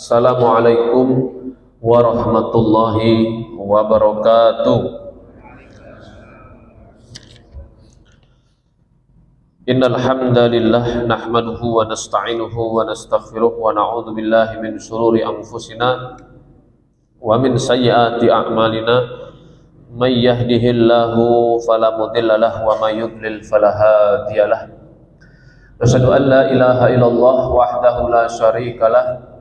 Assalamualaikum warahmatullahi wabarakatuh. Innal hamdalillah nahmaduhu wa nasta'inuhu wa nastaghfiruh wa na'udzu billahi min shururi anfusina wa min sayyiati a'malina. May yahdihillahu fala mudilla lahu wa may yudlil fala hadiya lahu. Asyhadu an la ilaha illallah wahdahu la syarika lahu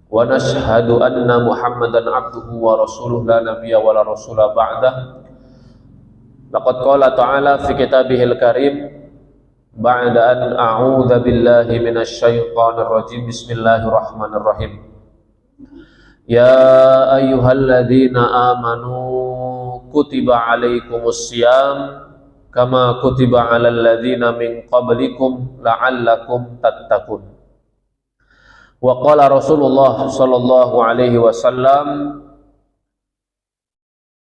wa nashhadu anna Muhammadan abduhu wa rasuluh la nabiyya wa la rasula ba'dah. Laqad qala ta'ala fi kitabihil karim ba'da an a'udzu billahi minasy syaithanir rajim. Bismillahirrahmanirrahim. Ya ayyuhalladzina amanu kutiba alaikumus syiyam kama kutiba alal ladzina min qablikum la'allakum tattaqun. Wa qala Rasulullah sallallahu alaihi wasallam,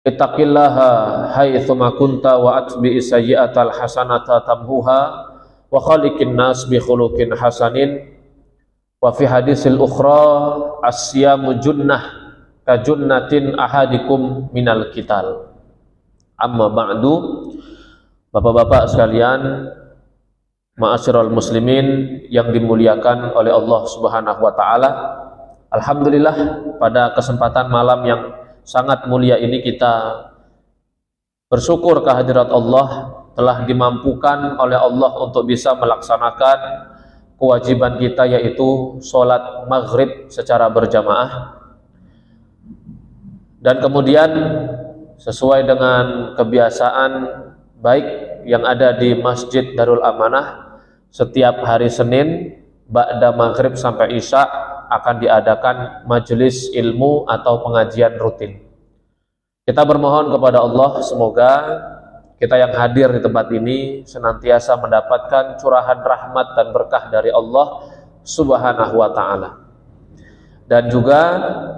ittaqillaha haitsu ma kunta wa atbi'i sayyi'atal hasanata tamhuha wa khaliqin nas bi khuluqin hasanin. Wa fi hadisil ukhra as-siyamu junnah ka junnatin ahadikum minal qital. Amma ba'du, Bapak-bapak sekalian, ma'asyiral muslimin yang dimuliakan oleh Allah Subhanahu wa taala. Alhamdulillah, pada kesempatan malam yang sangat mulia ini kita bersyukur kehadirat Allah telah dimampukan oleh Allah untuk bisa melaksanakan kewajiban kita, yaitu sholat maghrib secara berjamaah. Dan kemudian sesuai dengan kebiasaan baik yang ada di Masjid Darul Amanah, setiap hari Senin ba'da maghrib sampai isya akan diadakan majelis ilmu atau pengajian rutin. Kita bermohon kepada Allah semoga kita yang hadir di tempat ini senantiasa mendapatkan curahan rahmat dan berkah dari Allah Subhanahu wa taala. Dan juga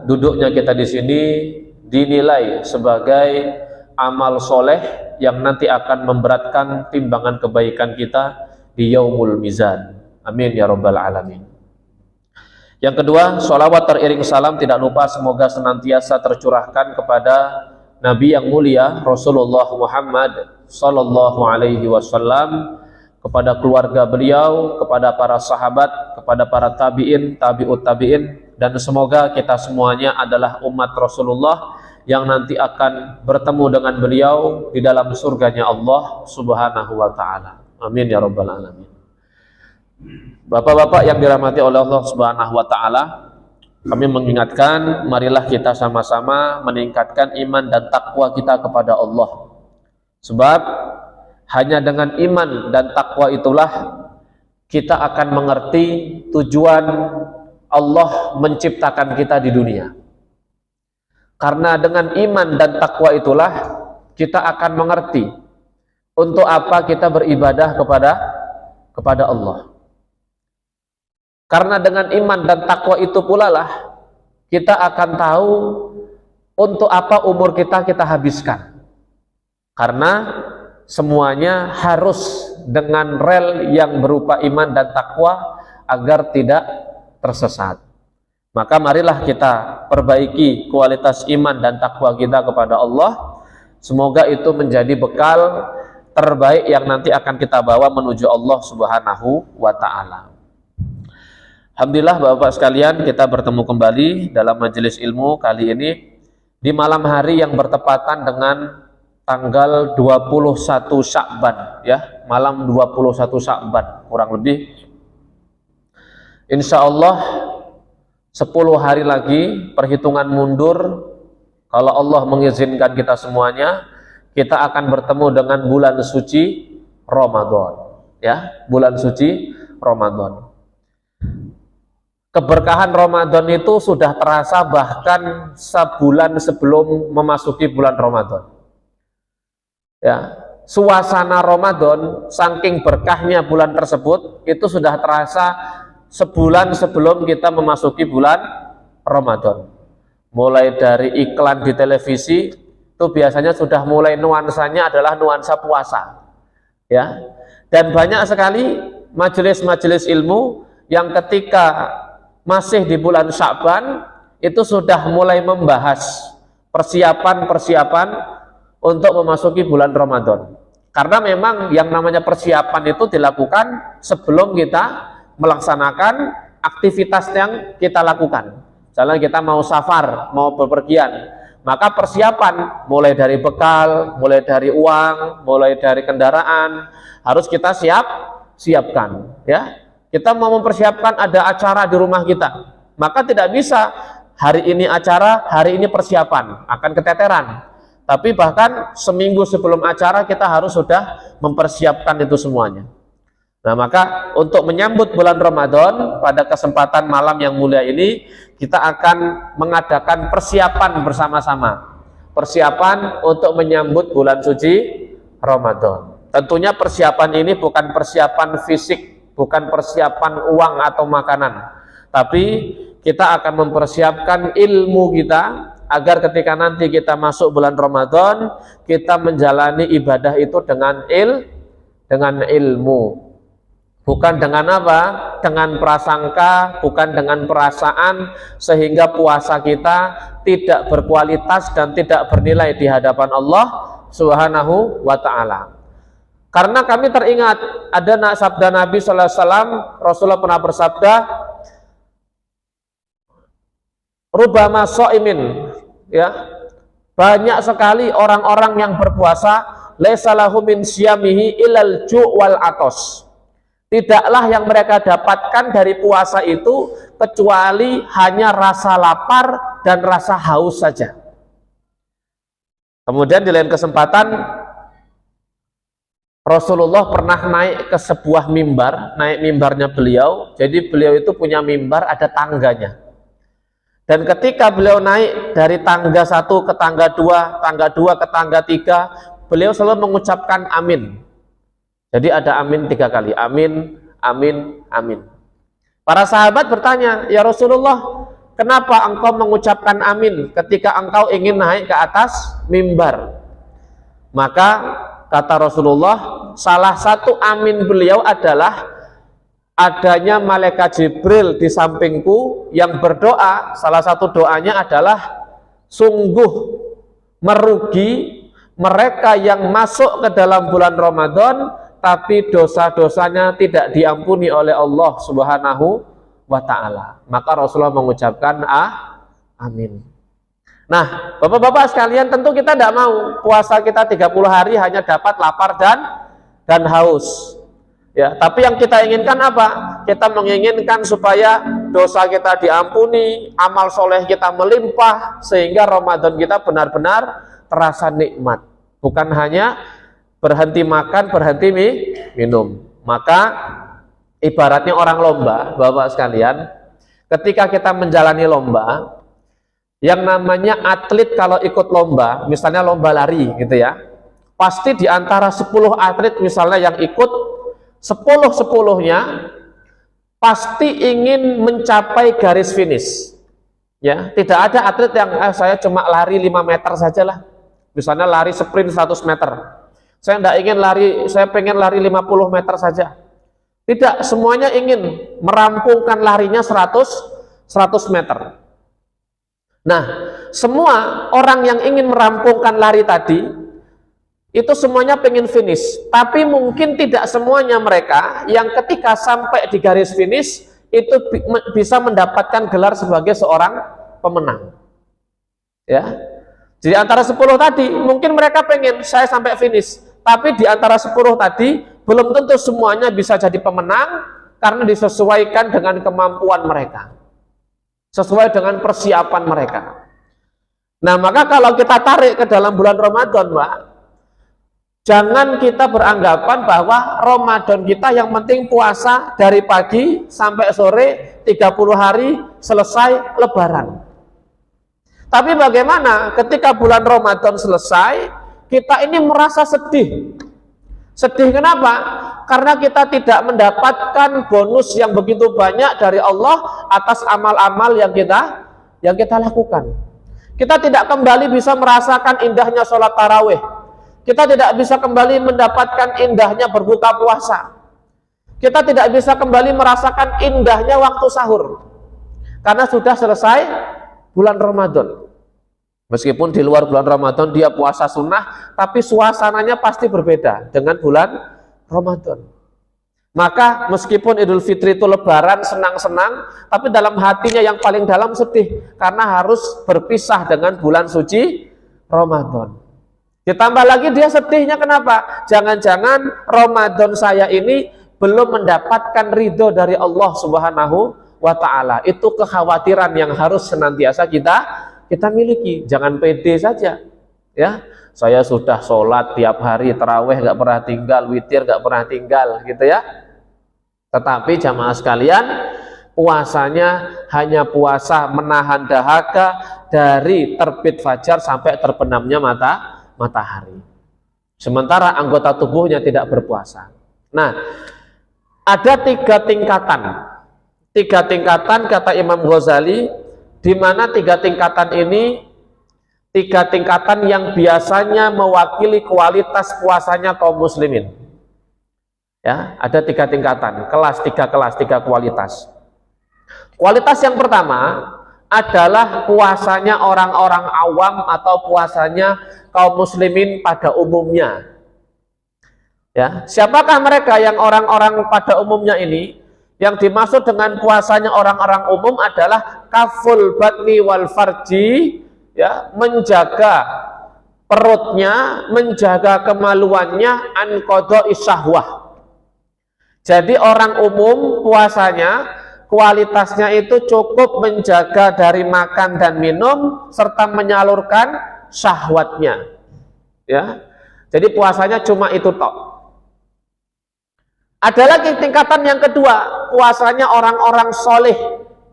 duduknya kita di sini dinilai sebagai amal soleh yang nanti akan memberatkan timbangan kebaikan kita di yaumul mizan. Amin ya rabbal alamin. Yang kedua, sholawat teriring salam tidak lupa semoga senantiasa tercurahkan kepada Nabi yang mulia Rasulullah Muhammad sallallahu alaihi wasallam, kepada keluarga beliau, kepada para sahabat, kepada para tabi'in, tabi'ut tabi'in, dan semoga kita semuanya adalah umat Rasulullah yang nanti akan bertemu dengan beliau di dalam surganya Allah Subhanahu wa taala. Amin ya rabbal alamin. Bapak-bapak yang dirahmati oleh Allah Subhanahu wa taala, kami mengingatkan, marilah kita sama-sama meningkatkan iman dan takwa kita kepada Allah. Sebab hanya dengan iman dan takwa itulah kita akan mengerti tujuan Allah menciptakan kita di dunia. Karena dengan iman dan takwa itulah kita akan mengerti untuk apa kita beribadah kepada Allah. Karena dengan iman dan takwa itu pula lah kita akan tahu untuk apa umur kita habiskan. Karena semuanya harus dengan rel yang berupa iman dan takwa agar tidak tersesat. Maka marilah kita perbaiki kualitas iman dan takwa kita kepada Allah. Semoga itu menjadi bekal terbaik yang nanti akan kita bawa menuju Allah Subhanahu wa ta'ala. Alhamdulillah Bapak sekalian, kita bertemu kembali dalam majelis ilmu kali ini di malam hari yang bertepatan dengan tanggal 21 Sya'ban, ya, malam 21 Sya'ban kurang lebih. Insya Allah 10 hari lagi perhitungan mundur, kalau Allah mengizinkan kita semuanya, kita akan bertemu dengan bulan suci Ramadan, ya, bulan suci Ramadan. Keberkahan Ramadan itu sudah terasa bahkan sebulan sebelum memasuki bulan Ramadan. Ya, suasana Ramadan saking berkahnya bulan tersebut itu sudah terasa sebulan sebelum kita memasuki bulan Ramadan. Mulai dari iklan di televisi itu biasanya sudah mulai nuansanya adalah nuansa puasa. Ya. Dan banyak sekali majelis-majelis ilmu yang ketika masih di bulan Sya'ban itu sudah mulai membahas persiapan-persiapan untuk memasuki bulan Ramadan. Karena memang yang namanya persiapan itu dilakukan sebelum kita melaksanakan aktivitas yang kita lakukan. Misalnya kita mau safar, mau bepergian, maka persiapan mulai dari bekal, mulai dari uang, mulai dari kendaraan harus kita siapkan, ya. Kita mau mempersiapkan ada acara di rumah kita, maka tidak bisa hari ini acara, hari ini persiapan, akan keteteran. Tapi bahkan seminggu sebelum acara kita harus sudah mempersiapkan itu semuanya. Nah, maka untuk menyambut bulan Ramadan pada kesempatan malam yang mulia ini, kita akan mengadakan persiapan bersama-sama. Persiapan untuk menyambut bulan suci Ramadan. Tentunya persiapan ini bukan persiapan fisik, bukan persiapan uang atau makanan, tapi kita akan mempersiapkan ilmu kita agar ketika nanti kita masuk bulan Ramadan, kita menjalani ibadah itu dengan ilmu, bukan dengan apa? Dengan prasangka, bukan dengan perasaan, sehingga puasa kita tidak berkualitas dan tidak bernilai di hadapan Allah Subhanahu wa ta'ala. Karena kami teringat ada sabda Nabi sallallahu alaihi wasallam, Rasulullah pernah bersabda, rubama shaimin, ya, banyak sekali orang-orang yang berpuasa, laisa lahu min siyamihi ilal ju' wal atos. Tidaklah yang mereka dapatkan dari puasa itu kecuali hanya rasa lapar dan rasa haus saja. Kemudian di lain kesempatan Rasulullah pernah naik ke sebuah mimbar, naik mimbarnya beliau. Jadi beliau itu punya mimbar, ada tangganya. Dan ketika beliau naik dari tangga 1 ke tangga 2, tangga 2 ke tangga 3, beliau selalu mengucapkan amin. Jadi ada amin 3 kali, amin, amin, amin. Para sahabat bertanya, ya Rasulullah, kenapa engkau mengucapkan amin ketika engkau ingin naik ke atas mimbar? Maka kata Rasulullah, salah satu amin beliau adalah adanya malaikat Jibril di sampingku yang berdoa. Salah satu doanya adalah, sungguh merugi mereka yang masuk ke dalam bulan Ramadan tapi dosa-dosanya tidak diampuni oleh Allah Subhanahu wa ta'ala. Maka Rasulullah mengucapkan amin. Nah, bapak-bapak sekalian, tentu kita tidak mau puasa kita 30 hari hanya dapat lapar dan haus. Ya, tapi yang kita inginkan apa? Kita menginginkan supaya dosa kita diampuni, amal soleh kita melimpah, sehingga Ramadan kita benar-benar terasa nikmat. Bukan hanya berhenti makan, berhenti minum. Maka ibaratnya orang lomba, bapak sekalian, ketika kita menjalani lomba, yang namanya atlet kalau ikut lomba, misalnya lomba lari gitu ya, pasti di antara 10 atlet misalnya yang ikut, 10-10-nya pasti ingin mencapai garis finish. Ya, tidak ada atlet yang saya cuma lari 5 meter sajalah. Misalnya lari sprint 100 meter. Saya tidak ingin lari, saya pengen lari 50 meter saja. Tidak, semuanya ingin merampungkan larinya 100 meter. Nah, semua orang yang ingin merampungkan lari tadi, itu semuanya pengen finish. Tapi mungkin tidak semuanya mereka yang ketika sampai di garis finish, itu bisa mendapatkan gelar sebagai seorang pemenang. Ya, jadi antara 10 tadi, mungkin mereka pengen saya sampai finish. Tapi di antara 10 tadi, belum tentu semuanya bisa jadi pemenang, karena disesuaikan dengan kemampuan mereka, sesuai dengan persiapan mereka. Nah, maka kalau kita tarik ke dalam bulan Ramadan, Pak, jangan kita beranggapan bahwa Ramadan kita yang penting puasa dari pagi sampai sore, 30 hari, selesai lebaran. Tapi bagaimana ketika bulan Ramadan selesai, kita ini merasa sedih. Sedih kenapa? Karena kita tidak mendapatkan bonus yang begitu banyak dari Allah atas amal-amal yang kita lakukan. Kita tidak kembali bisa merasakan indahnya sholat tarawih. Kita tidak bisa kembali mendapatkan indahnya berbuka puasa. Kita tidak bisa kembali merasakan indahnya waktu sahur. karena sudah selesai bulan Ramadan. Meskipun di luar bulan Ramadan dia puasa sunnah, tapi suasananya pasti berbeda dengan bulan Ramadan. Maka meskipun Idul Fitri itu lebaran, senang-senang, tapi dalam hatinya yang paling dalam sedih, karena harus berpisah dengan bulan suci Ramadan. Ditambah lagi dia sedihnya kenapa? Jangan-jangan Ramadan saya ini belum mendapatkan ridho dari Allah Subhanahu wa Ta'ala. Itu kekhawatiran yang harus senantiasa kita miliki. Jangan pede saja, ya. Saya sudah sholat tiap hari, taraweh gak pernah tinggal, witir gak pernah tinggal, gitu ya. Tetapi jamaah sekalian, puasanya hanya puasa menahan dahaga dari terbit fajar sampai terbenamnya matahari. Sementara anggota tubuhnya tidak berpuasa. Nah, ada tiga tingkatan. Tiga tingkatan kata Imam Ghazali, di mana tiga tingkatan ini, tiga tingkatan yang biasanya mewakili kualitas puasanya kaum muslimin. Ya, ada tiga tingkatan, tiga kualitas. Kualitas yang pertama adalah puasanya orang-orang awam atau puasanya kaum muslimin pada umumnya. Ya, siapakah mereka yang orang-orang pada umumnya ini? Yang dimaksud dengan puasanya orang-orang umum adalah kaful batni wal farji, ya, menjaga perutnya, menjaga kemaluannya, an qadha'i syahwah. Jadi orang umum puasanya kualitasnya itu cukup menjaga dari makan dan minum serta menyalurkan syahwatnya. Ya. Jadi puasanya cuma itu tok. Ada lagi tingkatan yang kedua, puasanya orang-orang soleh,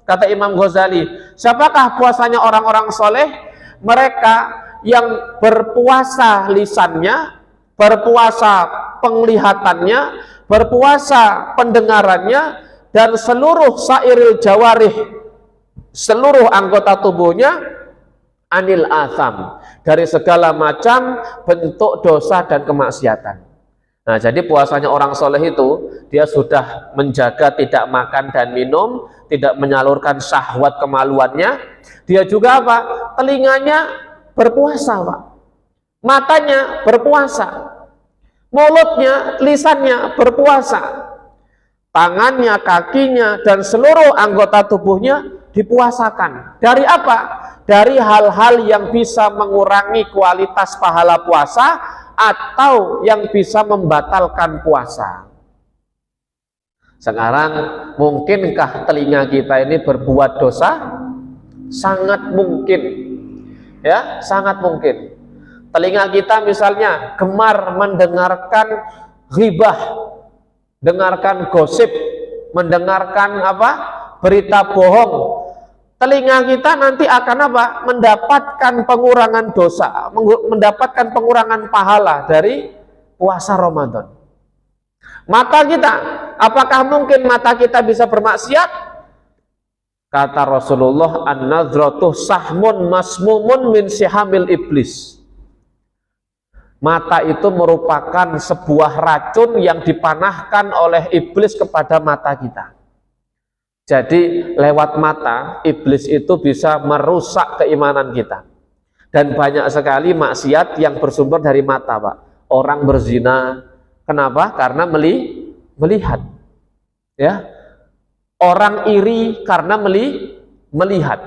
kata Imam Ghazali. Siapakah puasanya orang-orang soleh? Mereka yang berpuasa lisannya, berpuasa penglihatannya, berpuasa pendengarannya, dan seluruh sairil jawarih, seluruh anggota tubuhnya, anil atham, dari segala macam bentuk dosa dan kemaksiatan. Nah, jadi puasanya orang soleh itu, dia sudah menjaga tidak makan dan minum, tidak menyalurkan syahwat kemaluannya. Dia juga apa? Telinganya berpuasa, Pak. Matanya berpuasa. Mulutnya, lisannya berpuasa. Tangannya, kakinya, dan seluruh anggota tubuhnya dipuasakan. Dari apa? Dari hal-hal yang bisa mengurangi kualitas pahala puasa atau yang bisa membatalkan puasa. Sekarang, mungkinkah telinga kita ini berbuat dosa? Sangat mungkin. Ya, sangat mungkin. Telinga kita misalnya gemar mendengarkan ghibah, dengarkan gosip, mendengarkan apa? Berita bohong. Telinga kita nanti akan apa? Mendapatkan pengurangan dosa, mendapatkan pengurangan pahala dari puasa Ramadan. Mata kita, apakah mungkin mata kita bisa bermaksiat? Kata Rasulullah, an-nadhratu sahmun masmumun min sihamil iblis. Mata itu merupakan sebuah racun yang dipanahkan oleh iblis kepada mata kita. Jadi lewat mata, iblis itu bisa merusak keimanan kita. Dan banyak sekali maksiat yang bersumber dari mata, Pak. Orang berzina, kenapa? Karena melihat. Ya. Orang iri karena melihat.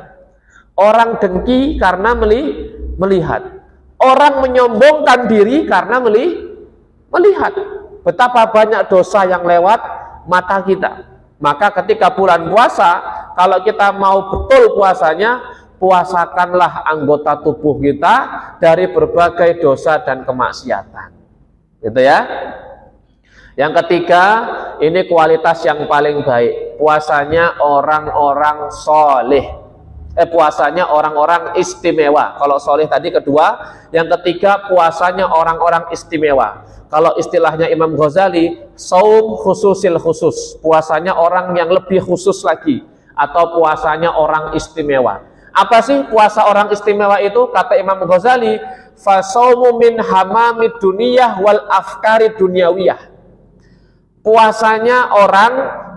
Orang dengki karena melihat. Orang menyombongkan diri karena melihat. Betapa banyak dosa yang lewat mata kita. Maka ketika bulan puasa, kalau kita mau betul puasanya, puasakanlah anggota tubuh kita dari berbagai dosa dan kemaksiatan. Gitu ya. Yang ketiga, ini kualitas yang paling baik. Puasanya orang-orang soleh. Puasanya orang-orang istimewa. Kalau soleh tadi kedua, yang ketiga puasanya orang-orang istimewa. Kalau istilahnya Imam Ghazali, saum khususil khusus, puasanya orang yang lebih khusus lagi, atau puasanya orang istimewa. Apa sih puasa orang istimewa itu? Kata Imam Ghazali, fasaumu min hamamid duniyah wal afkari dunyawiyah. Puasanya orang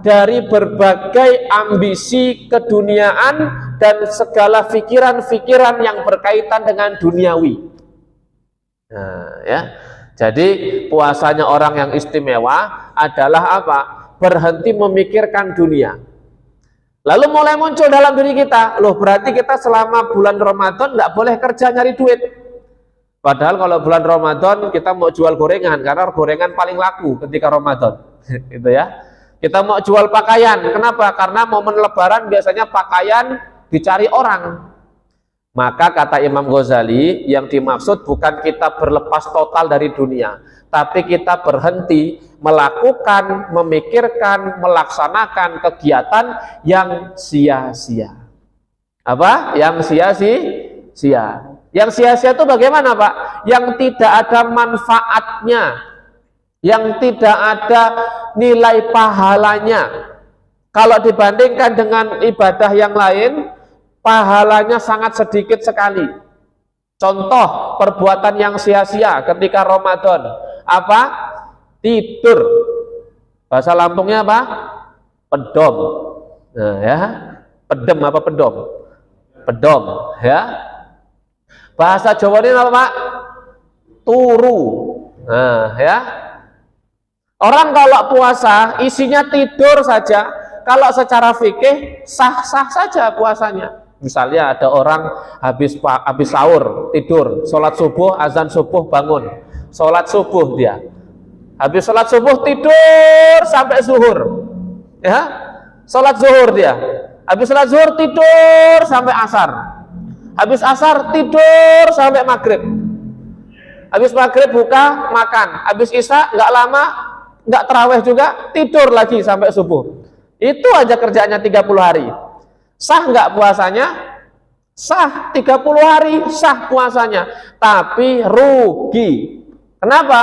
dari berbagai ambisi keduniaan dan segala pikiran-pikiran yang berkaitan dengan duniawi. Nah, ya. Jadi puasanya orang yang istimewa adalah apa? Berhenti memikirkan dunia. Lalu mulai muncul dalam diri kita, loh berarti kita selama bulan Ramadan nggak boleh kerja nyari duit. Padahal kalau bulan Ramadan kita mau jual gorengan, karena gorengan paling laku ketika Ramadan. Gitu ya. Kita mau jual pakaian, kenapa? Karena momen lebaran biasanya pakaian dicari orang. Maka kata Imam Ghazali, yang dimaksud bukan kita berlepas total dari dunia, tapi kita berhenti melakukan, memikirkan, melaksanakan kegiatan yang sia-sia. Apa? Yang sia-sia. Yang sia-sia itu bagaimana, Pak? Yang tidak ada manfaatnya, yang tidak ada nilai pahalanya. Kalau dibandingkan dengan ibadah yang lain, pahalanya sangat sedikit sekali. Contoh perbuatan yang sia-sia ketika Ramadan, apa? Tidur. Bahasa Lampungnya apa? Pedom. Nah, ya. Pedem apa pedom? Pedom, ya. Bahasa Jawa ini apa, Pak? Turu. Nah, ya. Orang kalau puasa isinya tidur saja, kalau secara fikih sah-sah saja puasanya. Misalnya ada orang habis sahur tidur, sholat subuh, azan subuh bangun, sholat subuh dia, habis sholat subuh tidur sampai zuhur, ya, sholat zuhur dia, habis sholat zuhur tidur sampai asar, habis asar tidur sampai maghrib, habis maghrib buka makan, habis isya nggak lama, nggak terawih juga, tidur lagi sampai subuh. Itu aja kerjaannya 30 hari. Sah nggak puasanya? Sah, 30 hari sah puasanya. Tapi rugi. Kenapa?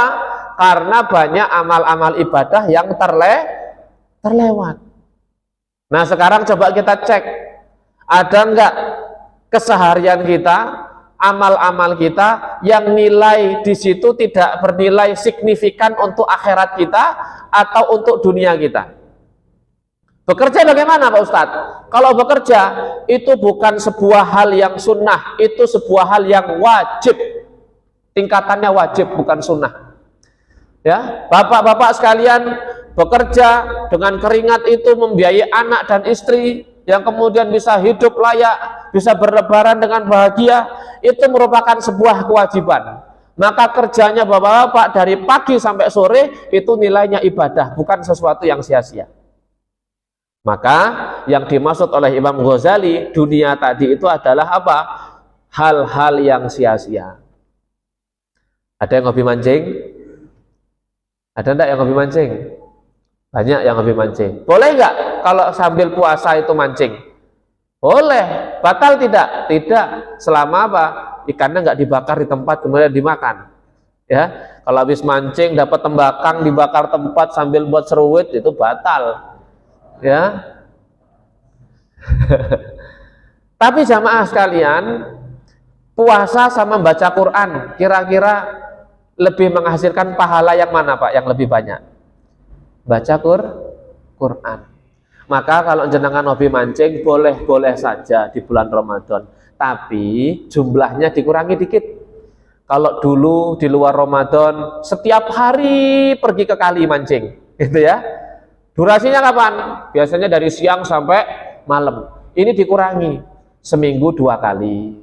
Karena banyak amal-amal ibadah yang terlewat. Nah sekarang coba kita cek, ada nggak keseharian kita, amal-amal kita yang nilai di situ tidak bernilai signifikan untuk akhirat kita atau untuk dunia kita. Bekerja bagaimana Pak Ustadz? Kalau bekerja itu bukan sebuah hal yang sunnah, itu sebuah hal yang wajib. Tingkatannya wajib, bukan sunnah. Ya, bapak-bapak sekalian bekerja dengan keringat itu membiayai anak dan istri yang kemudian bisa hidup layak, bisa berlebaran dengan bahagia, itu merupakan sebuah kewajiban. Maka kerjanya bapak-bapak dari pagi sampai sore itu nilainya ibadah, bukan sesuatu yang sia-sia. Maka yang dimaksud oleh Imam Ghazali, dunia tadi itu adalah apa? Hal-hal yang sia-sia. Ada yang hobi mancing? Ada enggak yang hobi mancing? Banyak yang hobi mancing. Boleh enggak kalau sambil puasa itu mancing? Boleh. Batal tidak? Tidak. Selama apa? Ikannya enggak dibakar di tempat kemudian dimakan. Ya, kalau habis mancing dapat tembakang dibakar tempat sambil buat seruit itu batal. Ya. Tapi jamaah sekalian, puasa sama baca Quran kira-kira lebih menghasilkan pahala yang mana Pak? Yang lebih banyak? Baca Quran. Maka kalau jenengan hobi mancing boleh-boleh saja di bulan Ramadan, tapi jumlahnya dikurangi dikit. Kalau dulu di luar Ramadan setiap hari pergi ke kali mancing, gitu ya. Durasinya kapan? Biasanya dari siang sampai malam. Ini dikurangi seminggu 2 kali,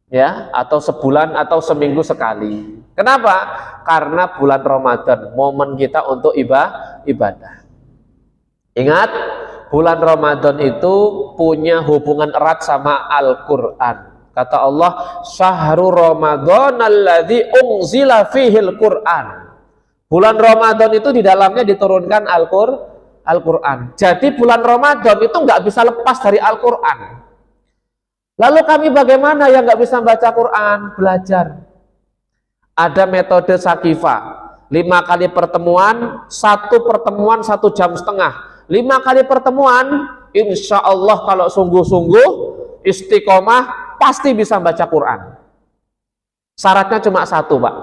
ya, atau sebulan atau seminggu sekali. Kenapa? Karena bulan Ramadan, momen kita untuk ibadah. Ingat, bulan Ramadan itu punya hubungan erat sama Al-Quran. Kata Allah, Syahrul Ramadan alladzi unzila fihil Quran. Bulan Ramadan itu di dalamnya diturunkan Al-Quran. Jadi bulan Ramadan itu nggak bisa lepas dari Al-Quran. Lalu kami bagaimana yang nggak bisa baca Quran? Belajar. Ada metode Sakifah. 5 kali pertemuan, 1 pertemuan 1 jam setengah. 5 kali pertemuan, insya Allah kalau sungguh-sungguh istiqomah pasti bisa baca Quran. Syaratnya cuma 1 Pak.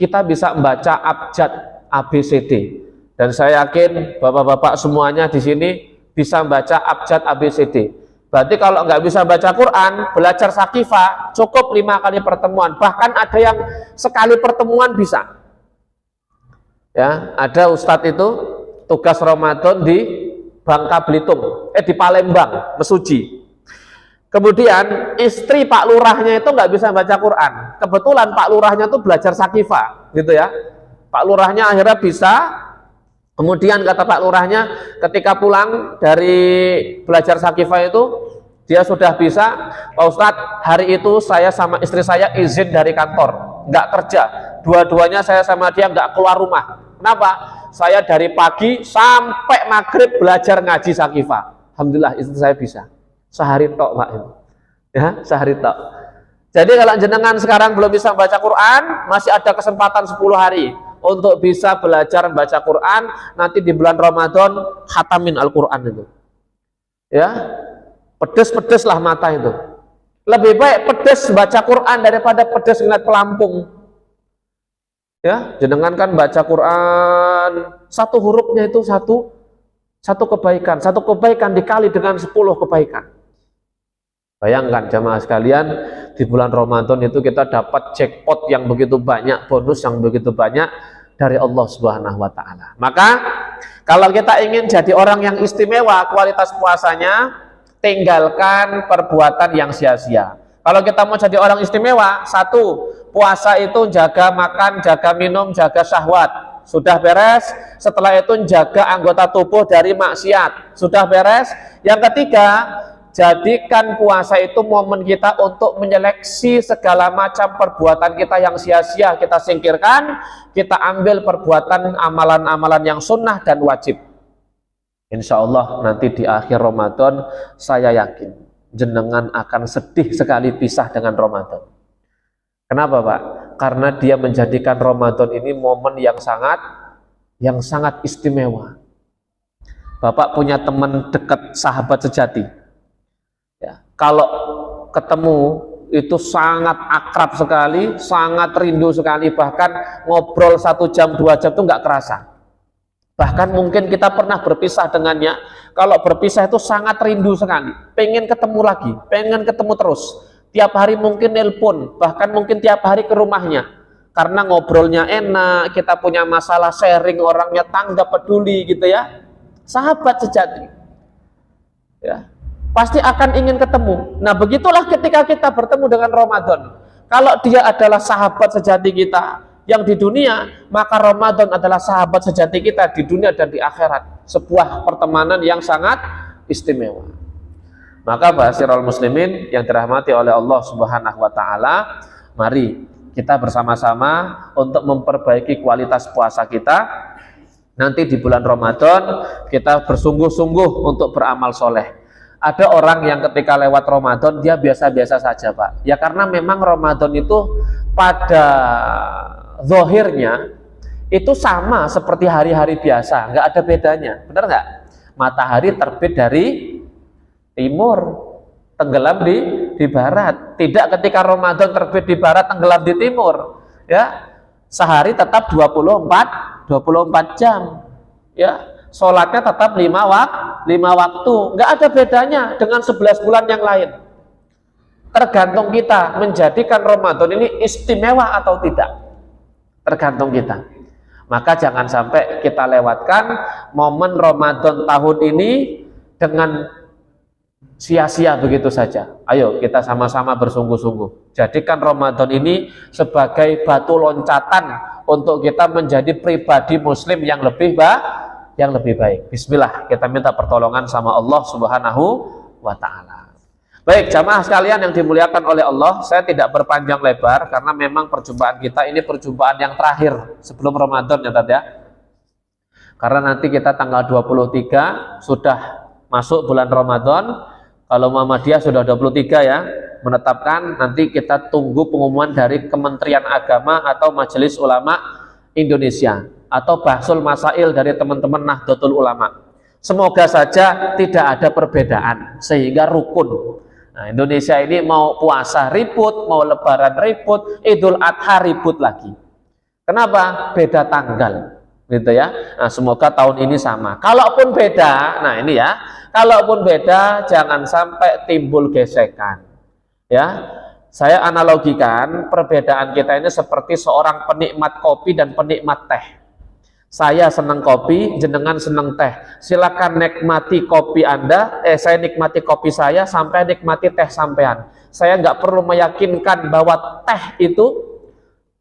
Kita bisa membaca abjad ABCD Dan saya yakin bapak-bapak semuanya di sini bisa baca abjad ABCD. Berarti kalau nggak bisa baca Quran, belajar Sakifah cukup 5 kali pertemuan. Bahkan ada yang sekali pertemuan bisa. Ya, ada ustadz itu tugas Ramadan di Bangka Belitung, di Palembang, Mesuji. Kemudian istri Pak Lurahnya itu nggak bisa baca Quran. Kebetulan Pak Lurahnya itu belajar Sakifah, gitu ya. Pak Lurahnya akhirnya bisa. Kemudian kata Pak Lurahnya, ketika pulang dari belajar Sakifah itu, dia sudah bisa, Pak Ustadz, hari itu saya sama istri saya izin dari kantor, nggak kerja. Dua-duanya saya sama dia nggak keluar rumah. Kenapa? Saya dari pagi sampai maghrib belajar ngaji Sakifah. Alhamdulillah istri saya bisa. Sehari tok, Pak. Ya, sehari tok. Jadi kalau jenengan sekarang belum bisa baca Quran, masih ada kesempatan 10 hari untuk bisa belajar baca Quran. Nanti di bulan Ramadan khatamin Al-Quran itu. Ya, pedes-pedes lah mata itu. Lebih baik pedes baca Quran daripada pedes ngeliat pelampung. Ya, jenengan kan baca Quran, satu hurufnya itu satu kebaikan. Satu kebaikan dikali dengan 10 kebaikan. Bayangkan jamaah sekalian, di bulan Ramadan itu kita dapat jackpot yang begitu banyak, bonus yang begitu banyak dari Allah Subhanahu wa Ta'ala. Maka kalau kita ingin jadi orang yang istimewa kualitas puasanya, tinggalkan perbuatan yang sia-sia. Kalau kita mau jadi orang istimewa, satu, puasa itu jaga makan, jaga minum, jaga syahwat. Sudah beres. Setelah itu jaga anggota tubuh dari maksiat. Sudah beres. Yang ketiga, jadikan puasa itu momen kita untuk menyeleksi segala macam perbuatan kita yang sia-sia, kita singkirkan, kita ambil perbuatan amalan-amalan yang sunnah dan wajib. Insya Allah nanti di akhir Ramadan saya yakin jenengan akan sedih sekali pisah dengan Ramadan. Kenapa, Pak? Karena dia menjadikan Ramadan ini momen yang sangat istimewa. Bapak punya teman dekat, sahabat sejati. Ya, kalau ketemu itu sangat akrab sekali, sangat rindu sekali, bahkan ngobrol 1 jam 2 jam itu nggak kerasa. Bahkan mungkin kita pernah berpisah dengannya, kalau berpisah itu sangat rindu sekali, pengen ketemu lagi, pengen ketemu terus, tiap hari mungkin nelpon, bahkan mungkin tiap hari ke rumahnya, karena ngobrolnya enak, kita punya masalah sharing, orangnya tanggap, peduli gitu ya, sahabat sejati. Ya, pasti akan ingin ketemu. Nah begitulah ketika kita bertemu dengan Ramadan. Kalau dia adalah sahabat sejati kita yang di dunia, maka Ramadan adalah sahabat sejati kita di dunia dan di akhirat. Sebuah pertemanan yang sangat istimewa. Maka ba'asyiral muslimin yang dirahmati oleh Allah Subhanahu wa Ta'ala, mari kita bersama-sama untuk memperbaiki kualitas puasa kita. Nanti di bulan Ramadan kita bersungguh-sungguh untuk beramal soleh. Ada orang yang ketika lewat Ramadan dia biasa-biasa saja, Pak. Ya karena memang Ramadan itu pada zahirnya itu sama seperti hari-hari biasa, nggak ada bedanya, benar nggak? Matahari terbit dari timur, tenggelam di barat. Tidak ketika Ramadan terbit di barat, tenggelam di timur. Ya, sehari tetap 24 jam. Ya, sholatnya tetap 5 waktu, nggak ada bedanya dengan 11 bulan yang lain. Tergantung kita menjadikan Ramadan ini istimewa atau tidak. Tergantung kita. Maka jangan sampai kita lewatkan momen Ramadan tahun ini dengan sia-sia begitu saja. Ayo kita sama-sama bersungguh-sungguh. Jadikan Ramadan ini sebagai batu loncatan untuk kita menjadi pribadi muslim yang lebih baik. Bismillah, kita minta pertolongan sama Allah Subhanahu wa Ta'ala. Baik, jamaah sekalian yang dimuliakan oleh Allah, saya tidak berpanjang lebar karena memang perjumpaan kita ini perjumpaan yang terakhir sebelum Ramadan ya Tat ya. Karena nanti kita tanggal 23 sudah masuk bulan Ramadan. Kalau Muhammadiyah sudah 23 ya, menetapkan, nanti kita tunggu pengumuman dari Kementerian Agama atau Majelis Ulama Indonesia atau Bahsul Masail dari teman-teman Nahdlatul Ulama. Semoga saja tidak ada perbedaan sehingga rukun. Nah, Indonesia ini mau puasa ribut, mau lebaran ribut, Idul Adha ribut lagi. Kenapa? Beda tanggal. gitu ya. Nah, semoga tahun ini sama. Kalaupun beda, nah ini ya, kalaupun beda jangan sampai timbul gesekan. Ya, saya analogikan perbedaan kita ini seperti seorang penikmat kopi dan penikmat teh. Saya senang kopi, jenengan senang teh. Silakan nikmati kopi Anda, saya nikmati kopi saya sampai nikmati teh sampean. Saya nggak perlu meyakinkan bahwa teh itu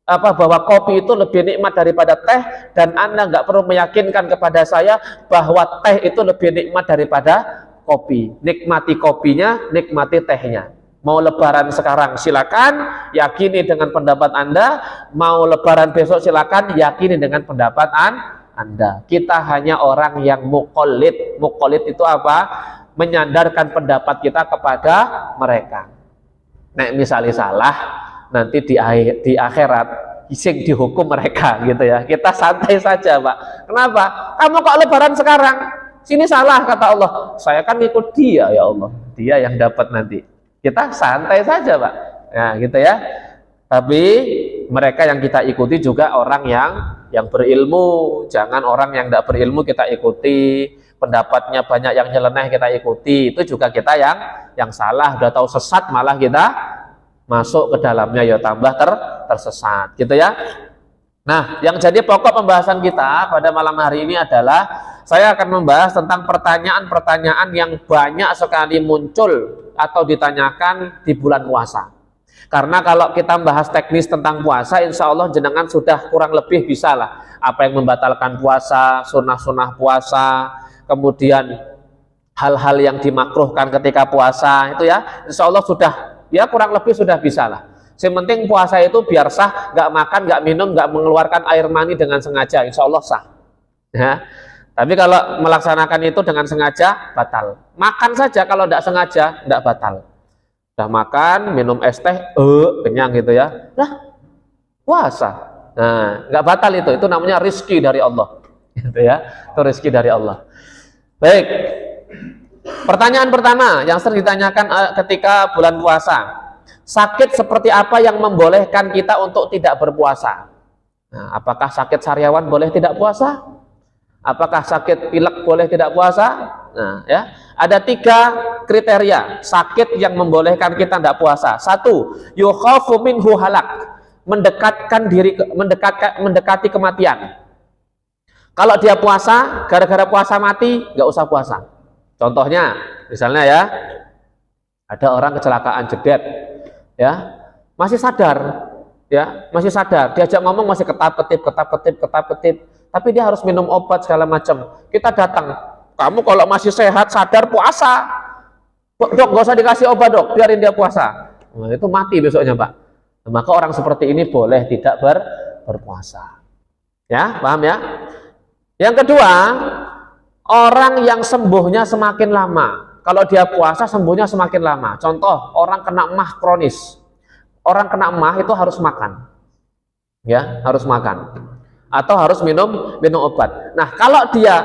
bahwa kopi itu lebih nikmat daripada teh, dan Anda nggak perlu meyakinkan kepada saya bahwa teh itu lebih nikmat daripada kopi. Nikmati kopinya, nikmati tehnya. Mau lebaran sekarang silakan yakini dengan pendapat Anda, mau lebaran besok silakan yakini dengan pendapat Anda. Kita hanya orang yang muqallid. Muqallid itu apa? Menyandarkan pendapat kita kepada mereka. Nek misalnya salah, nanti di akhirat ising dihukum mereka gitu ya. Kita santai saja, Pak. Kenapa? Kamu kok lebaran sekarang? Sini salah, kata Allah. Saya kan ikut dia, ya Allah. Dia yang dapat nanti. Kita santai saja, Pak. Nah, gitu ya. Tapi mereka yang kita ikuti juga orang yang berilmu. Jangan orang yang tidak berilmu kita ikuti. Pendapatnya banyak yang nyeleneh kita ikuti. Itu juga kita yang salah. Udah tahu sesat malah kita masuk ke dalamnya, ya tambah tersesat gitu ya. Nah, yang jadi pokok pembahasan kita pada malam hari ini adalah saya akan membahas tentang pertanyaan-pertanyaan yang banyak sekali muncul atau ditanyakan di bulan puasa. Karena kalau kita bahas teknis tentang puasa, insya Allah jenengan sudah kurang lebih bisa lah apa yang membatalkan puasa, sunnah-sunnah puasa, kemudian hal-hal yang dimakruhkan ketika puasa, itu ya insya Allah sudah, ya kurang lebih sudah bisa lah. Yang penting puasa itu biar sah, nggak makan, nggak minum, nggak mengeluarkan air mani dengan sengaja, insya Allah sah. Ya. Tapi kalau melaksanakan itu dengan sengaja, batal. Makan saja kalau tidak sengaja, tidak batal. Udah makan, minum es teh, kenyang gitu ya, nah puasa. Nah, nggak batal itu namanya rizki dari Allah. Gitu ya, itu rizki dari Allah. Baik. Pertanyaan pertama yang sering ditanyakan ketika bulan puasa, sakit seperti apa yang membolehkan kita untuk tidak berpuasa? Nah, apakah sakit sariawan boleh tidak puasa? Apakah sakit pilek boleh tidak puasa? Nah, ya, ada 3 kriteria sakit yang membolehkan kita tidak puasa. 1, yukhafu minhu halak, mendekati kematian. Kalau dia puasa, gara-gara puasa mati, nggak usah puasa. Contohnya, misalnya ya, ada orang kecelakaan jedet, ya, masih sadar, diajak ngomong masih ketap-ketip, tapi dia harus minum obat segala macam. Kita datang, kamu kalau masih sehat, sadar, puasa, dok, gak usah dikasih obat dok, biarin dia puasa. Nah, itu mati besoknya, Pak. Nah, maka orang seperti ini boleh tidak berpuasa. Ya, paham ya? Yang kedua, orang yang sembuhnya semakin lama. Kalau dia puasa sembuhnya semakin lama. Contoh, orang kena emah kronis. Orang kena emah itu harus makan. Ya, harus makan. Atau harus minum obat. Nah, kalau dia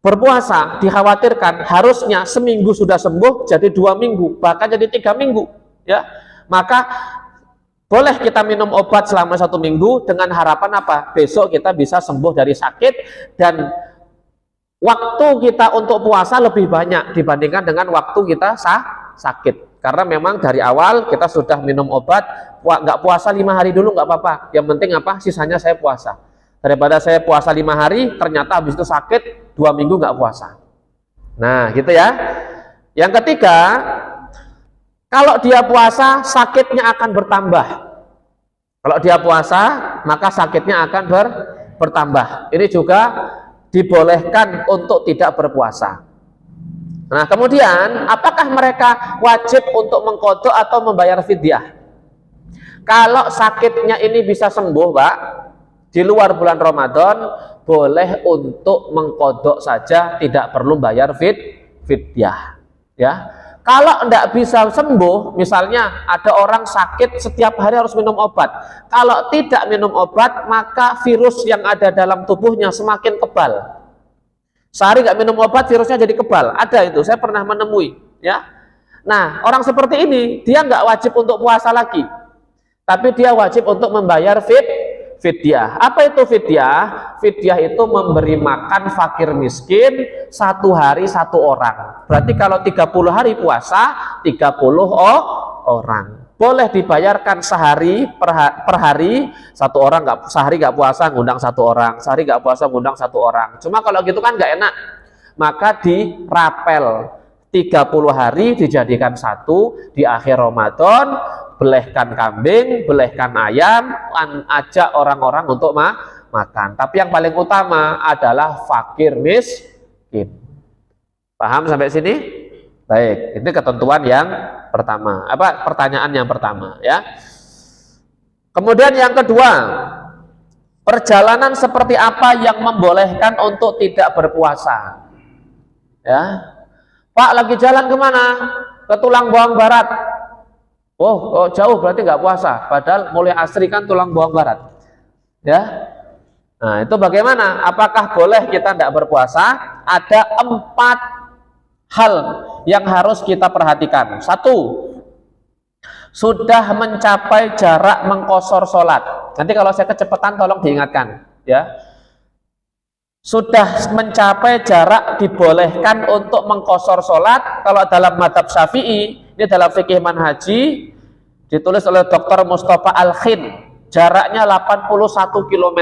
berpuasa, dikhawatirkan harusnya seminggu sudah sembuh jadi 2 minggu, bahkan jadi 3 minggu, ya. Maka boleh kita minum obat selama 1 minggu dengan harapan apa? Besok kita bisa sembuh dari sakit dan waktu kita untuk puasa lebih banyak dibandingkan dengan waktu kita sakit. Karena memang dari awal kita sudah minum obat, nggak puasa 5 hari dulu nggak apa-apa. Yang penting apa? Sisanya saya puasa. Daripada saya puasa 5 hari, ternyata habis itu sakit 2 minggu nggak puasa. Nah, gitu ya. Yang ketiga, kalau dia puasa sakitnya akan bertambah. Kalau dia puasa maka sakitnya akan bertambah. Ini juga dibolehkan untuk tidak berpuasa. Nah, kemudian apakah mereka wajib untuk mengqadha atau membayar fidyah? Kalau sakitnya ini bisa sembuh, Pak, di luar bulan Ramadan, boleh untuk mengqadha saja, tidak perlu bayar fidyah. Ya. Kalau tidak bisa sembuh, misalnya ada orang sakit setiap hari harus minum obat. Kalau tidak minum obat, maka virus yang ada dalam tubuhnya semakin kebal. Sehari nggak minum obat, virusnya jadi kebal. Ada itu, saya pernah menemui. Ya. Nah, orang seperti ini, dia nggak wajib untuk puasa lagi. Tapi dia wajib untuk membayar fidyah. Apa itu fidyah? Fidyah itu memberi makan fakir miskin 1 hari 1 orang. Berarti kalau 30 hari puasa 30 orang. Boleh dibayarkan sehari per hari 1 orang, sehari nggak puasa ngundang 1 orang, sehari nggak puasa ngundang 1 orang. Cuma kalau gitu kan nggak enak. Maka dirapel 30 hari dijadikan 1 di akhir Ramadan, belehkan kambing, belehkan ayam, ajak orang-orang untuk makan. Tapi yang paling utama adalah fakir miskin. Paham sampai sini? Baik, ini ketentuan yang pertama. Pertanyaan yang pertama ya. Kemudian yang kedua, perjalanan seperti apa yang membolehkan untuk tidak berpuasa? Ya. Pak, lagi jalan kemana? Ke Tulang Bawang Barat. Oh, jauh berarti nggak puasa. Padahal mulai asri kan Tulang Bawang Barat. Ya. Nah, itu bagaimana? Apakah boleh kita tidak berpuasa? Ada 4 hal yang harus kita perhatikan. 1, sudah mencapai jarak mengqashar sholat. Nanti kalau saya kecepatan tolong diingatkan. Ya. Sudah mencapai jarak dibolehkan untuk mengqashar sholat. Kalau dalam mazhab Syafi'i, ini dalam fikih manhaji, ditulis oleh Dr. Mustafa Al-Khin, jaraknya 81 km,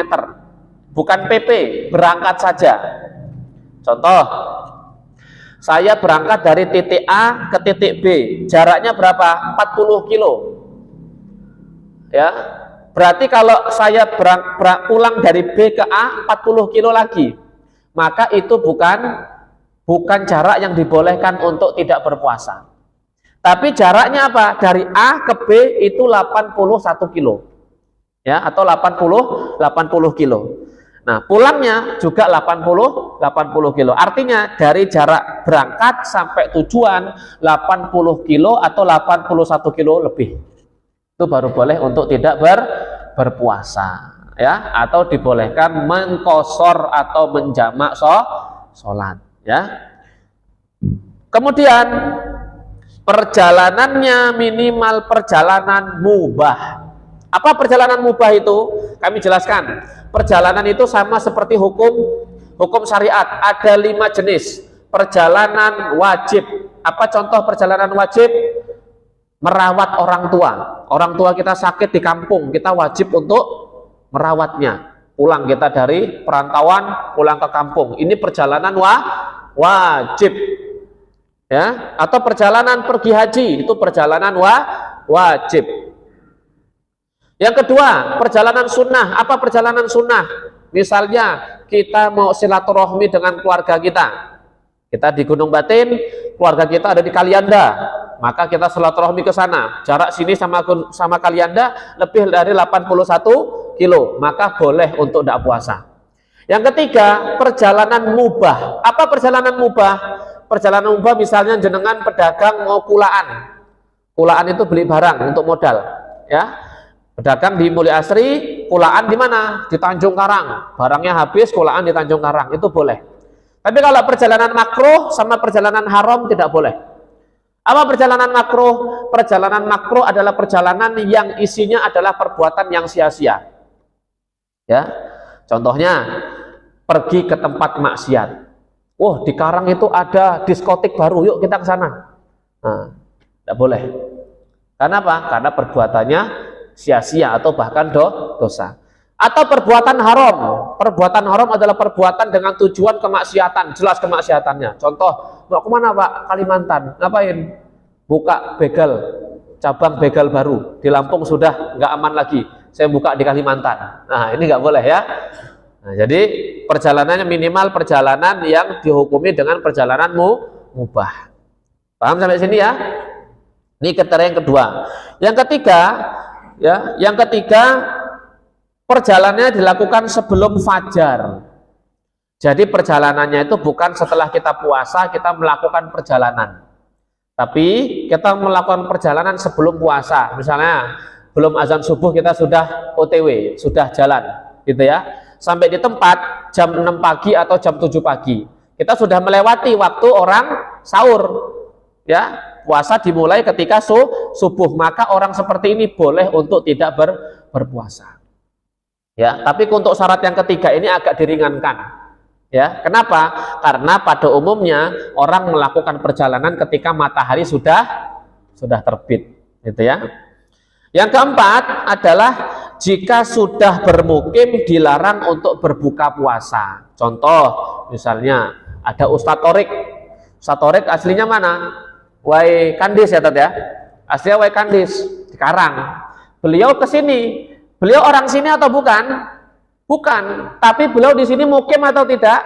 bukan PP, berangkat saja. Contoh, saya berangkat dari titik A ke titik B, jaraknya berapa? 40 kilo. Ya, berarti kalau saya pulang dari B ke A 40 kilo lagi, maka itu bukan jarak yang dibolehkan untuk tidak berpuasa. Tapi jaraknya apa? Dari A ke B itu 81 kilo. Ya, atau 80 kilo. Nah, pulangnya juga 80 kilo. Artinya dari jarak berangkat sampai tujuan 80 kilo atau 81 kilo lebih. Itu baru boleh untuk tidak berpuasa, ya, atau dibolehkan mengqashar atau menjamak sholat, ya. Kemudian perjalanannya minimal perjalanan mubah. Apa perjalanan mubah itu? Kami jelaskan. Perjalanan itu sama seperti hukum syariat. Ada 5 jenis. Perjalanan wajib. Apa contoh perjalanan wajib? Merawat orang tua. Orang tua kita sakit di kampung, kita wajib untuk merawatnya. Pulang kita dari perantauan, pulang ke kampung. Ini perjalanan wajib. Ya, atau perjalanan pergi haji, itu perjalanan wajib. Yang kedua, perjalanan sunnah. Apa perjalanan sunnah? Misalnya kita mau silaturahmi dengan keluarga kita. Kita di Gunung Batin, keluarga kita ada di Kalianda, maka kita silaturahmi ke sana. Jarak sini sama Kalianda lebih dari 81 kilo, maka boleh untuk tidak puasa. Yang ketiga, perjalanan mubah. Apa perjalanan mubah? Perjalanan mubah misalnya jenengan pedagang mau kulaan. Kulaan itu beli barang untuk modal, ya. Pedagang di Mulia Asri, kulaan di mana? Di Tanjung Karang. Barangnya habis, kulaan di Tanjung Karang, itu boleh. Tapi kalau perjalanan makruh sama perjalanan haram tidak boleh. Apa perjalanan makruh? Perjalanan makruh adalah perjalanan yang isinya adalah perbuatan yang sia-sia. Ya, contohnya pergi ke tempat maksiat. Di Karang itu ada diskotik baru, yuk kita ke sana. Nah, tidak boleh. Karena apa? Karena perbuatannya sia-sia atau bahkan dosa. Atau perbuatan haram. Perbuatan haram adalah perbuatan dengan tujuan kemaksiatan, jelas kemaksiatannya. Contoh, mau kemana Pak? Kalimantan. Ngapain? Buka begal, cabang begal baru. Di Lampung sudah nggak aman lagi, saya buka di Kalimantan. Nah, ini nggak boleh ya. Nah, jadi perjalanannya minimal perjalanan yang dihukumi dengan perjalanan mubah. Paham sampai sini ya? Ini kriteria yang kedua. Yang ketiga, ya, perjalanannya dilakukan sebelum fajar. Jadi perjalanannya itu bukan setelah kita puasa kita melakukan perjalanan, tapi kita melakukan perjalanan sebelum puasa. Misalnya belum azan subuh kita sudah OTW, sudah jalan, gitu ya. Sampai di tempat jam 6 pagi atau jam 7 pagi. Kita sudah melewati waktu orang sahur, ya. Puasa dimulai ketika subuh, maka orang seperti ini boleh untuk tidak berpuasa. Ya, tapi untuk syarat yang ketiga ini agak diringankan. Ya, kenapa? Karena pada umumnya orang melakukan perjalanan ketika matahari sudah terbit, gitu ya. Yang keempat adalah jika sudah bermukim dilarang untuk berbuka puasa. Contoh, misalnya ada Ustadz Torik. Ustadz Torik aslinya mana? Wai Kandis ya Tat ya. Aslinya Wai Kandis di Karang. Beliau ke sini. Beliau orang sini atau bukan? Bukan. Tapi beliau di sini mukim atau tidak?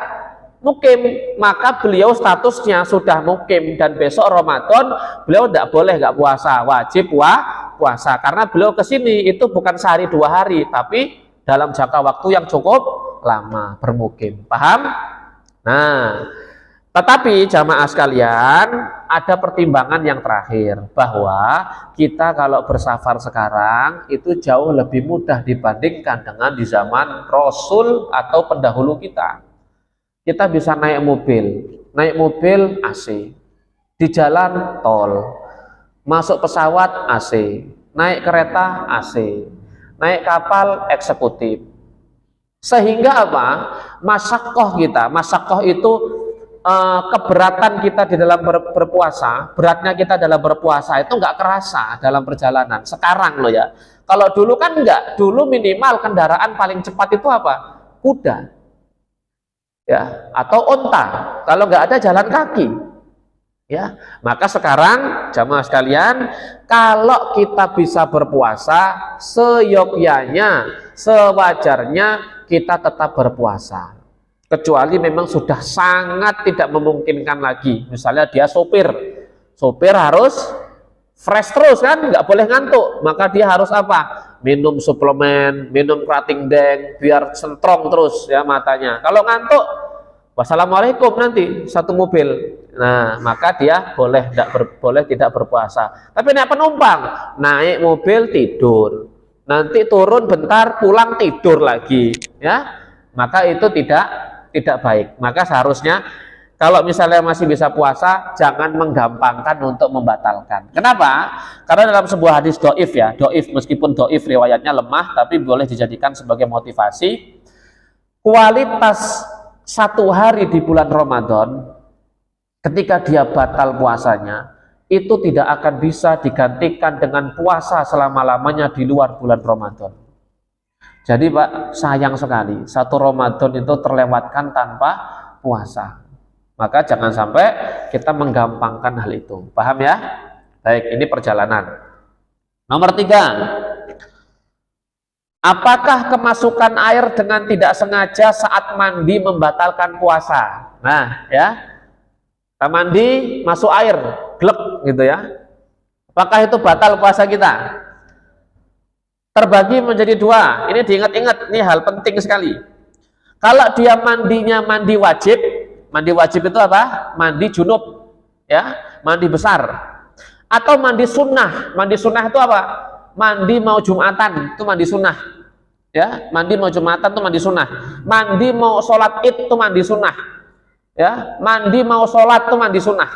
Mukim. Maka beliau statusnya sudah mukim dan besok Ramadan beliau tidak boleh nggak puasa, wajib puasa karena beliau ke sini itu bukan sehari 2 hari, tapi dalam jangka waktu yang cukup lama bermukim. Paham? Nah, tetapi jamaah sekalian, ada pertimbangan yang terakhir bahwa kita kalau bersafar sekarang itu jauh lebih mudah dibandingkan dengan di zaman Rasul atau pendahulu kita. Kita bisa naik mobil AC, di jalan tol, masuk pesawat AC, naik kereta AC, naik kapal eksekutif. Sehingga apa? Masyakoh itu keberatan kita di dalam berpuasa, beratnya kita dalam berpuasa itu nggak kerasa dalam perjalanan. Sekarang loh ya. Kalau dulu kan enggak, dulu minimal kendaraan paling cepat itu apa? Kuda. Ya, atau onta. Kalau nggak ada jalan kaki. Ya, maka sekarang jamaah sekalian, kalau kita bisa berpuasa, seyogyanya, sewajarnya kita tetap berpuasa. Kecuali memang sudah sangat tidak memungkinkan lagi. Misalnya dia sopir harus fresh terus kan, nggak boleh ngantuk. Maka dia harus apa? Minum suplemen, minum kerating deng, biar sentrong terus ya matanya. Kalau ngantuk, wassalamualaikum nanti satu mobil. Nah, maka dia boleh tidak berpuasa. Tapi naik penumpang, naik mobil tidur, nanti turun bentar, pulang tidur lagi, ya. Maka itu tidak baik. Maka seharusnya kalau misalnya masih bisa puasa, jangan menggampangkan untuk membatalkan. Kenapa? Karena dalam sebuah hadis doif ya, meskipun doif riwayatnya lemah, tapi boleh dijadikan sebagai motivasi. Kualitas 1 hari di bulan Ramadan, ketika dia batal puasanya, itu tidak akan bisa digantikan dengan puasa selama-lamanya di luar bulan Ramadan. Jadi Pak, sayang sekali, 1 Ramadan itu terlewatkan tanpa puasa. Maka jangan sampai kita menggampangkan hal itu. Paham ya? Baik, ini perjalanan. Nomor 3. Apakah kemasukan air dengan tidak sengaja saat mandi membatalkan puasa? Nah, ya. Kita mandi, masuk air, glek gitu ya. Apakah itu batal puasa kita? Terbagi menjadi 2. Ini diingat-ingat, ini hal penting sekali. Kalau dia mandinya mandi wajib itu apa? Mandi junub, ya, mandi besar. Atau mandi sunnah. Mandi sunnah itu apa? Mandi mau Jumatan, itu mandi sunnah. Ya, mandi mau Jumatan itu mandi sunnah. Mandi mau sholat id itu mandi sunnah. Ya, mandi mau sholat itu mandi sunnah.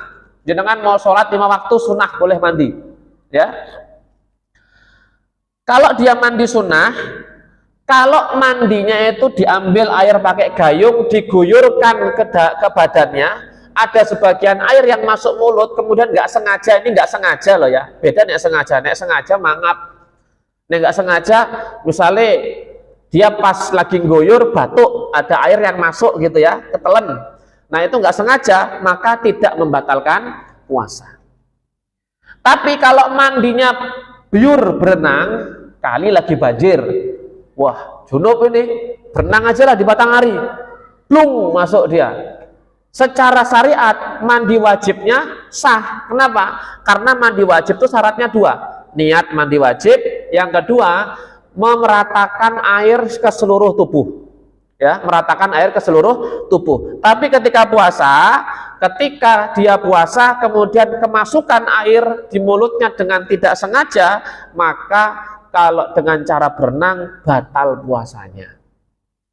Jenengan mau sholat 5 waktu sunnah boleh mandi. Ya. Kalau dia mandi sunnah, kalau mandinya itu diambil air pakai gayung, diguyurkan ke badannya, ada sebagian air yang masuk mulut, kemudian nggak sengaja, ini nggak sengaja loh ya, beda nek sengaja mangap, nek nggak sengaja, misalnya dia pas lagi guyur batuk, ada air yang masuk gitu ya, ketelen, nah itu nggak sengaja, maka tidak membatalkan puasa. Tapi kalau mandinya biur berenang, kali lagi banjir, wah, junub ini, berenang aja lah di Batanghari, plung masuk dia. Secara syariat, mandi wajibnya sah. Kenapa? Karena mandi wajib itu syaratnya 2. Niat mandi wajib, yang kedua, memeratakan air ke seluruh tubuh. Ya, meratakan air ke seluruh tubuh. Tapi ketika dia puasa, kemudian kemasukan air di mulutnya dengan tidak sengaja, maka kalau dengan cara berenang batal puasanya.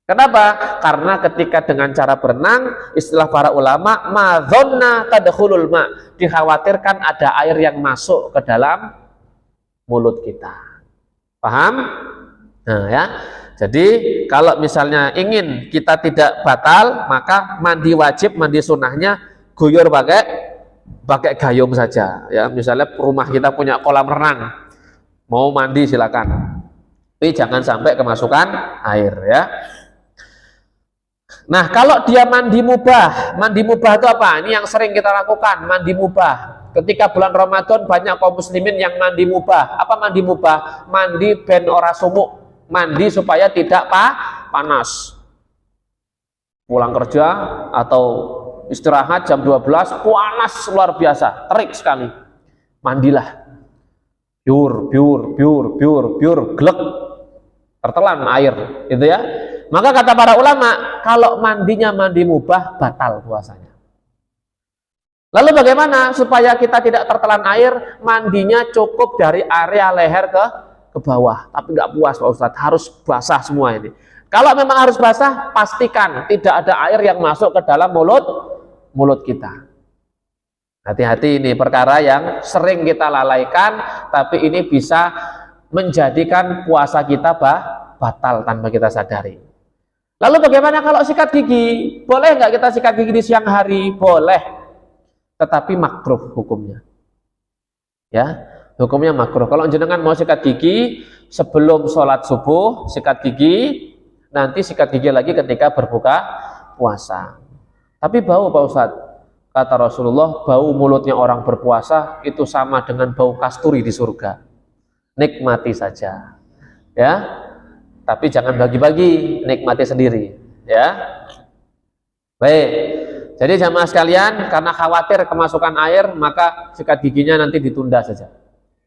Kenapa? Karena ketika dengan cara berenang, istilah para ulama, madzonna tadkhulul ma, dikhawatirkan ada air yang masuk ke dalam mulut kita. Paham? Nah ya. Jadi kalau misalnya ingin kita tidak batal, maka mandi wajib, mandi sunnahnya guyur pakai gayung saja. Ya, misalnya rumah kita punya kolam renang, mau mandi silakan, tapi jangan sampai kemasukan air ya. Nah, kalau dia mandi mubah itu apa? Ini yang sering kita lakukan, mandi mubah. Ketika bulan Ramadan banyak kaum muslimin yang mandi mubah. Apa mandi mubah? Mandi ben ora sumuk. Mandi supaya tidak panas. Pulang kerja atau istirahat jam 12, panas luar biasa, terik sekali. Mandilah. Biur, glek. Tertelan air, gitu ya. Maka kata para ulama, kalau mandinya mandi mubah, batal puasanya. Lalu bagaimana supaya kita tidak tertelan air? Mandinya cukup dari area leher ke bawah, tapi nggak puas Pak Ustadz, harus basah semua ini. Kalau memang harus basah, pastikan tidak ada air yang masuk ke dalam mulut kita. Hati-hati, ini perkara yang sering kita lalaikan, tapi ini bisa menjadikan puasa kita batal tanpa kita sadari. Lalu bagaimana kalau sikat gigi? Boleh nggak kita sikat gigi di siang hari? Boleh, tetapi makruh hukumnya. Ya, hukumnya makruh. Kalau jenengan mau sikat gigi sebelum sholat subuh, sikat gigi, nanti sikat gigi lagi ketika berbuka puasa. Tapi bau Pak Ustadz, kata Rasulullah, bau mulutnya orang berpuasa itu sama dengan bau kasturi di surga. Nikmati saja, ya. Tapi jangan bagi-bagi, nikmati sendiri, ya. Baik. Jadi jamaah sekalian, karena khawatir kemasukan air, maka sikat giginya nanti ditunda saja.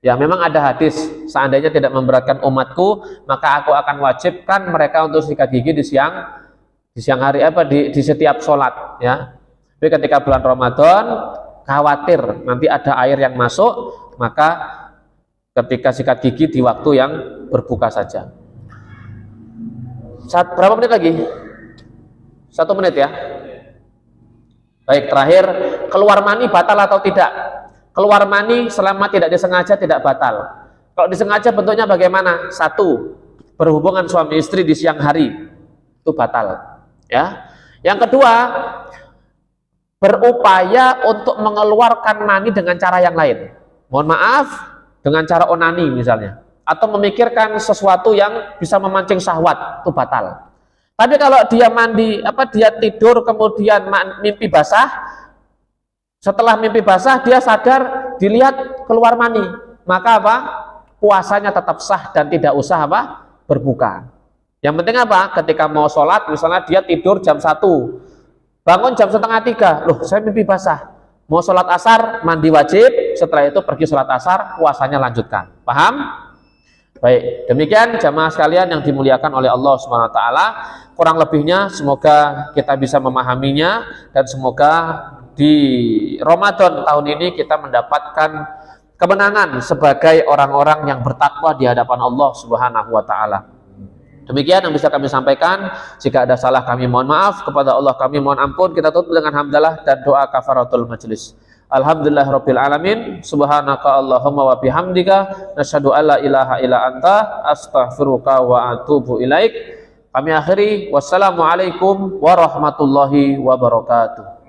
Ya, memang ada hadis, seandainya tidak memberatkan umatku, maka aku akan wajibkan mereka untuk sikat gigi di siang hari, di setiap sholat, ya. Tapi ketika bulan Ramadan, khawatir nanti ada air yang masuk, maka ketika sikat gigi di waktu yang berbuka saja. Berapa menit lagi? 1 menit ya. Baik, terakhir, keluar mani batal atau tidak? Keluar mani selama tidak disengaja tidak batal. Kalau disengaja bentuknya bagaimana? 1, berhubungan suami istri di siang hari, itu batal. Ya. Yang kedua, berupaya untuk mengeluarkan mani dengan cara yang lain. Mohon maaf, dengan cara onani misalnya, atau memikirkan sesuatu yang bisa memancing syahwat, itu batal. Tapi kalau dia dia tidur kemudian mimpi basah, setelah mimpi basah dia sadar, dilihat keluar mani, maka puasanya tetap sah dan tidak usah berbuka. Yang penting ketika mau sholat, misalnya dia tidur jam 1, bangun jam 2:30, loh saya mimpi basah, mau sholat asar, mandi wajib, setelah itu pergi sholat asar, puasanya lanjutkan. Paham? Baik, demikian jamaah sekalian yang dimuliakan oleh Allah Subhanahu wa taala. Kurang lebihnya semoga kita bisa memahaminya, dan semoga di Ramadan tahun ini kita mendapatkan kemenangan sebagai orang-orang yang bertakwa di hadapan Allah Subhanahu wa taala. Demikian yang bisa kami sampaikan. Jika ada salah kami mohon maaf, kepada Allah kami mohon ampun. Kita tutup dengan hamdalah dan doa kafaratul majlis. Alhamdulillah rabbil alamin, subhanaka Allahumma wa bihamdika, nasyhadu alla ilaha illa anta, astaghfiruka wa atubu ilaik. Kami akhiri, wassalamualaikum warahmatullahi wabarakatuh.